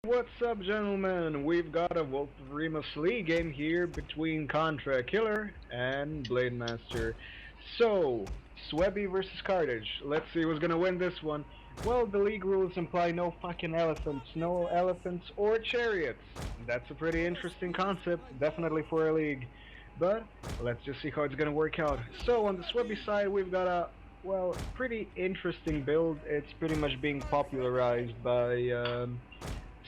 What's up, gentlemen? We've got a Wolf of Remus League game here between Contrakt Killer and Blademaster. So, Suebi versus Carthage. Let's see who's gonna win this one. Well, the league rules imply no fucking elephants, no elephants or chariots. That's a pretty interesting concept, definitely for a league. But let's just see how it's gonna work out. So, on the Suebi side, we've got a pretty interesting build. It's pretty much being popularized by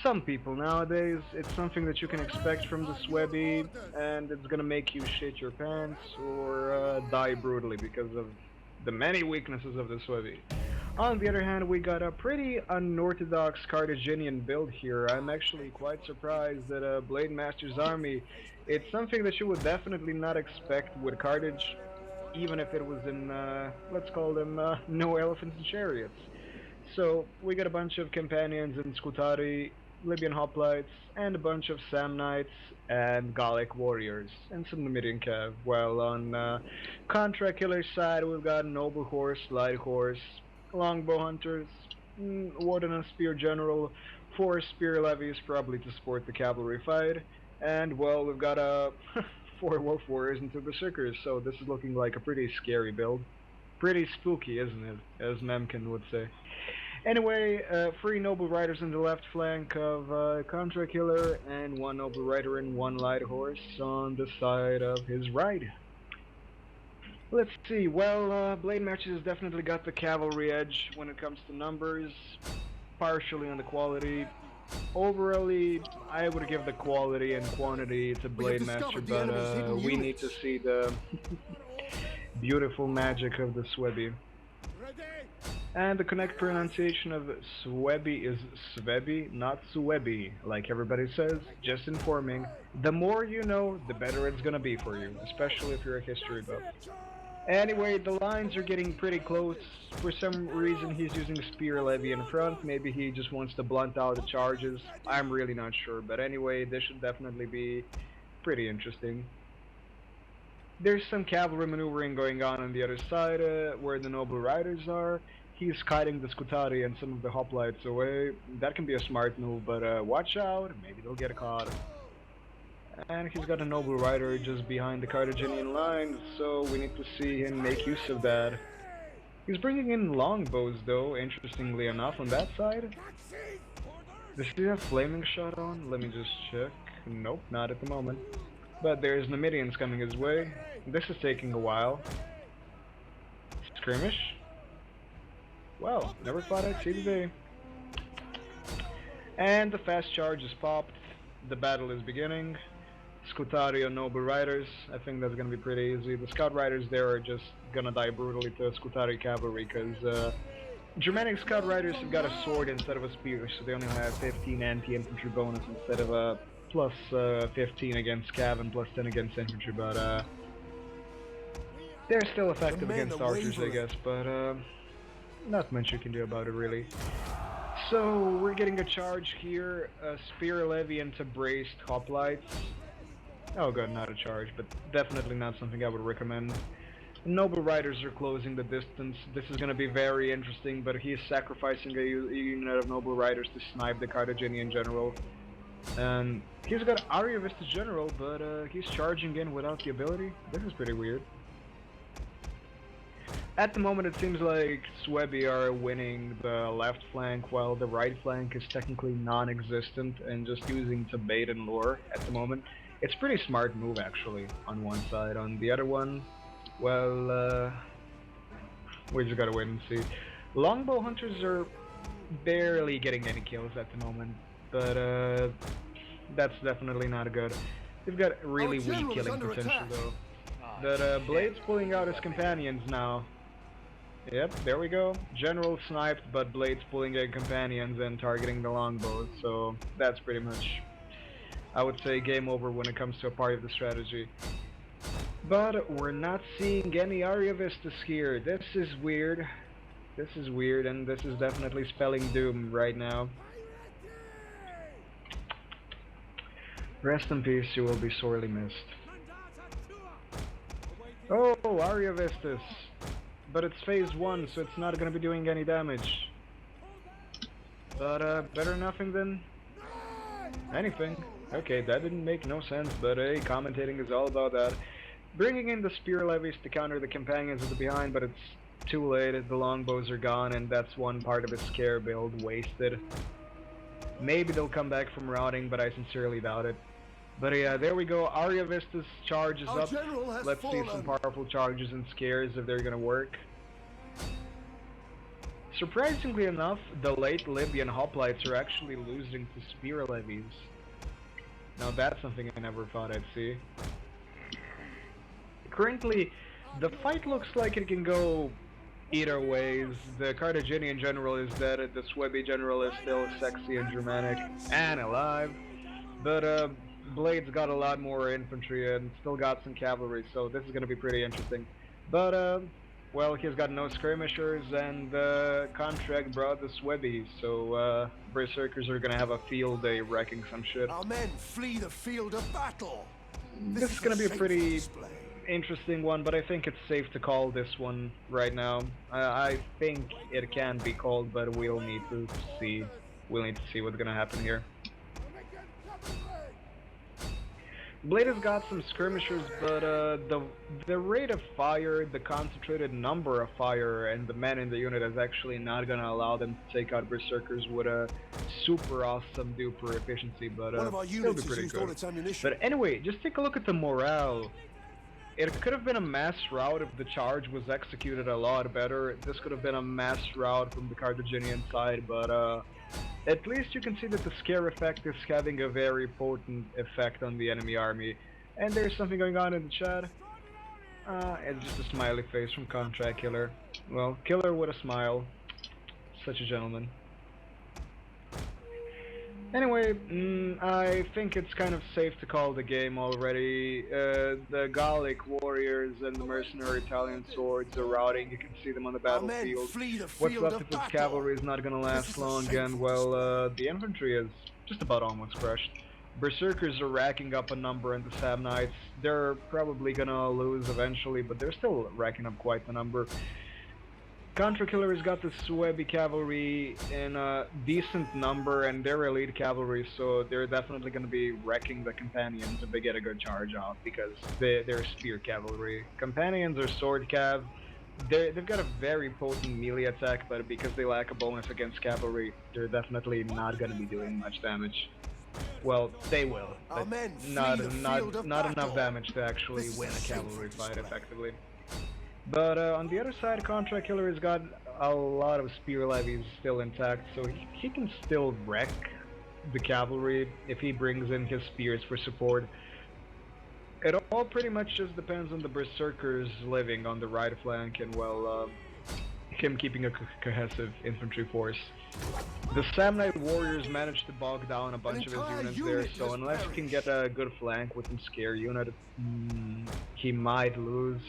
some people nowadays. It's something that you can expect from the Suebi, and it's gonna make you shit your pants or die brutally because of the many weaknesses of the Suebi. On the other hand, we got a pretty unorthodox Carthaginian build here. I'm actually quite surprised that Blademaster's army, it's something that you would definitely not expect with Carthage, even if it was in, let's call them, no elephants and chariots. So, we got a bunch of companions in Scutari, Libyan hoplites, and a bunch of Samnites and Gallic warriors, and some Numidian cav. While on Contrakt Killer's side, we've got Noble Horse, Light Horse, Longbow Hunters, Warden and Spear General, 4 Spear Levies, probably to support the cavalry fight, and well, we've got 4 Wolf Warriors and 2 Berserkers, so this is looking like a pretty scary build. Pretty spooky, isn't it? As Memkin would say. Anyway, 3 Noble Riders in the left flank of Contrakt Killer, and 1 Noble Rider and 1 Light Horse on the side of his right. Let's see, well, Blademaster has definitely got the cavalry edge when it comes to numbers, partially on the quality. Overall, I would give the quality and quantity to Blademaster, but we need to see the beautiful magic of the Suebi. And the correct pronunciation of Suebi is Suebi, not Suebi, like everybody says, just informing. The more you know, the better it's gonna be for you, especially if you're a history buff. Anyway, the lines are getting pretty close. For some reason he's using Spear Levy in front, maybe he just wants to blunt out the charges, I'm really not sure, but anyway, this should definitely be pretty interesting. There's some cavalry maneuvering going on the other side, where the Noble Riders are. He's kiting the Scutari and some of the hoplites away. That can be a smart move, but watch out, maybe they'll get caught. And he's got a Noble Rider just behind the Carthaginian lines, so we need to see him make use of that. He's bringing in longbows though, interestingly enough, on that side. Does he have Flaming Shot on? Let me just check. Nope, not at the moment. But there's Numidians coming his way. This is taking a while. Skirmish? Well, never thought I'd see the day. And the fast charge is popped. The battle is beginning. Scutari and Noble Riders. I think that's gonna be pretty easy. The Scout Riders there are just gonna die brutally to Scutari cavalry, because Germanic Scout Riders have got a sword instead of a spear, so they only have 15 anti-infantry bonus instead of a plus 15 against cav and plus 10 against infantry, but they're still effective against archers, I guess, but not much you can do about it, really. So, we're getting a charge here, a Spear Levy into braced hoplites. Oh god, not a charge, but definitely not something I would recommend. Noble Riders are closing the distance. This is gonna be very interesting, but he is sacrificing a unit of Noble Riders to snipe the Carthaginian general. And he's got Arya Vista General, but he's charging in without the ability. This is pretty weird. At the moment it seems like Suebi are winning the left flank while the right flank is technically non-existent and just using to bait and lure at the moment. It's a pretty smart move actually on one side. On the other one, well, we just gotta wait and see. Longbow Hunters are barely getting any kills at the moment, but that's definitely not good. They've got really weak killing potential though. But Blade's pulling out his companions now. Yep, there we go. General sniped, but Blade's pulling in companions and targeting the longbows, so that's pretty much, I would say, game over when it comes to a part of the strategy. But we're not seeing any Arya Vistas here. This is weird. This is weird, and this is definitely spelling doom right now. Rest in peace, you will be sorely missed. Oh, Arya Vistas! But it's phase 1, so it's not gonna be doing any damage. But better nothing than Anything. Okay, that didn't make no sense, but hey, commentating is all about that. Bringing in the spear levies to counter the companions of the behind, but it's too late. The longbows are gone, and that's one part of his scare build wasted. Maybe they'll come back from routing, but I sincerely doubt it. But yeah, there we go. Arya Vista's charge is up. Let's see some powerful charges and scares if they're gonna work. Surprisingly enough, the late Libyan hoplites are actually losing to spear levies. Now that's something I never thought I'd see. Currently, the fight looks like it can go either ways. The Carthaginian general is dead, the Suebi general is still sexy and Germanic and alive. But Blade's got a lot more infantry and still got some cavalry, so this is gonna be pretty interesting. But well, he's got no skirmishers, and Contrakt brought the Suebi, so Berserkers are gonna have a field day wrecking some shit. Our men flee the field of battle. This is gonna be a pretty interesting one, but I think it's safe to call this one right now. I think it can be called, but we'll need to see. We'll need to see what's gonna happen here. Blade has got some skirmishers, but the rate of fire, the concentrated number of fire, and the men in the unit is actually not gonna allow them to take out Berserkers with a super awesome duper efficiency, but still be pretty good. But anyway, just take a look at the morale. It could have been a mass rout if the charge was executed a lot better. This could have been a mass rout from the Carthaginian side, but at least you can see that the scare effect is having a very potent effect on the enemy army. And there's something going on in the chat. It's just a smiley face from Contrakt Killer. Well, Killer with a smile. Such a gentleman. Anyway, I think it's kind of safe to call the game already. The Gallic warriors and the mercenary Italian swords are routing. You can see them on the battlefield. What's left of this cavalry is not gonna last long, and well, the infantry is just about almost crushed. Berserkers are racking up a number in the Samnites. They're probably gonna lose eventually, but they're still racking up quite the number. Contrakt Killer has got the Suebi cavalry in a decent number, and they're elite cavalry, so they're definitely going to be wrecking the companions if they get a good charge off, because they're spear cavalry. Companions are sword cav. They've got a very potent melee attack, but because they lack a bonus against cavalry, they're definitely not going to be doing much damage. Well, they will, but not enough damage to actually win a cavalry fight effectively. But on the other side, Contrakt Killer has got a lot of spear levies still intact, so he can still wreck the cavalry if he brings in his spears for support. It all pretty much just depends on the Berserkers living on the right flank and, well, him keeping a cohesive infantry force. The Samnite warriors managed to bog down a bunch of his units there, so unless he can get a good flank with some scare unit, he might lose.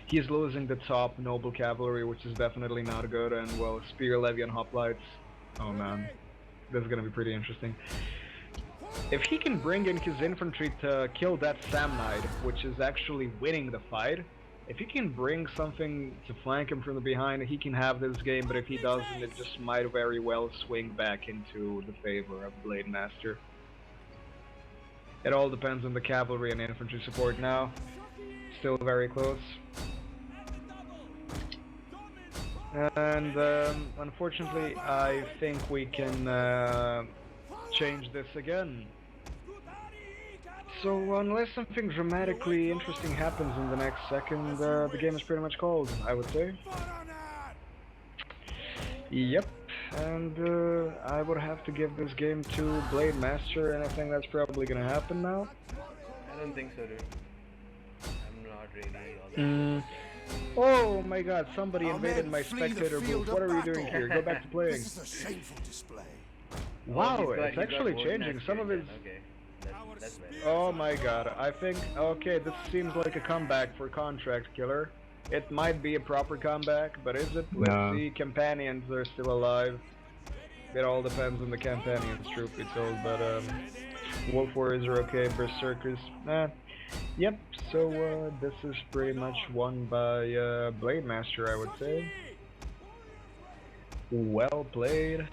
He's losing the top noble cavalry, which is definitely not good, and well, spear levy and hoplites. Oh man, this is gonna be pretty interesting. If he can bring in his infantry to kill that Samnite, which is actually winning the fight, if he can bring something to flank him from the behind, he can have this game, but if he doesn't, it just might very well swing back into the favor of Blademaster. It all depends on the cavalry and infantry support now. Still very close. And unfortunately, I think we can change this again. So unless something dramatically interesting happens in the next second, the game is pretty much called, I would say. Yep, and I would have to give this game to Blademaster, and I think that's probably gonna happen now. I don't think so, dude. I'm not really all that. Oh my god, somebody invaded my spectator booth. What are you doing here? Go back to playing. This is a shameful display. Wow, it's actually changing. Some of his... Okay. That's bad. Oh my god, I think... Okay, this seems like a comeback for Contrakt Killer. It might be a proper comeback, but is it? Let's see, companions are still alive. It all depends on the companions, truth be told, but Wolf Warriors are okay, Berserkers, yep, so this is pretty much won by Blademaster, I would say. Well played.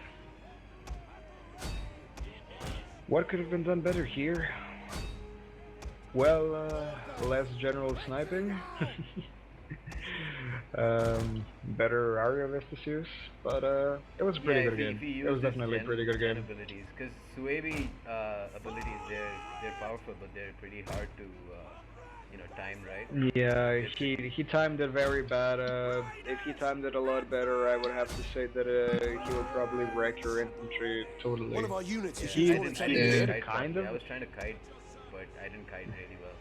What could have been done better here? Well, less general sniping. Better area Vestas use, but it was a pretty good game. It was definitely a pretty good game. Abilities, because Suebi abilities, they're powerful, but they're pretty hard to time, right? Yeah, he timed it very bad. If he timed it a lot better, I would have to say that he would probably wreck your infantry totally. One of our units is He I just did, kind of. I was trying to kite, but I didn't kite really well.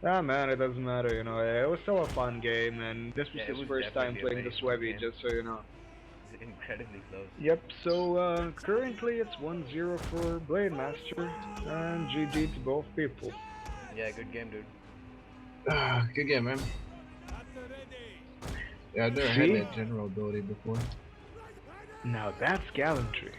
Ah man, it doesn't matter, you know, it was still a fun game, and this was Yeah, it his was first time definitely a playing the very fun Suebi, game. just so you know. It's incredibly close. Yep, so currently it's 1-0 for Blademaster, and GG to both people. Yeah, good game, dude. Good game, man. Yeah, I've never had that general ability before. Now that's gallantry.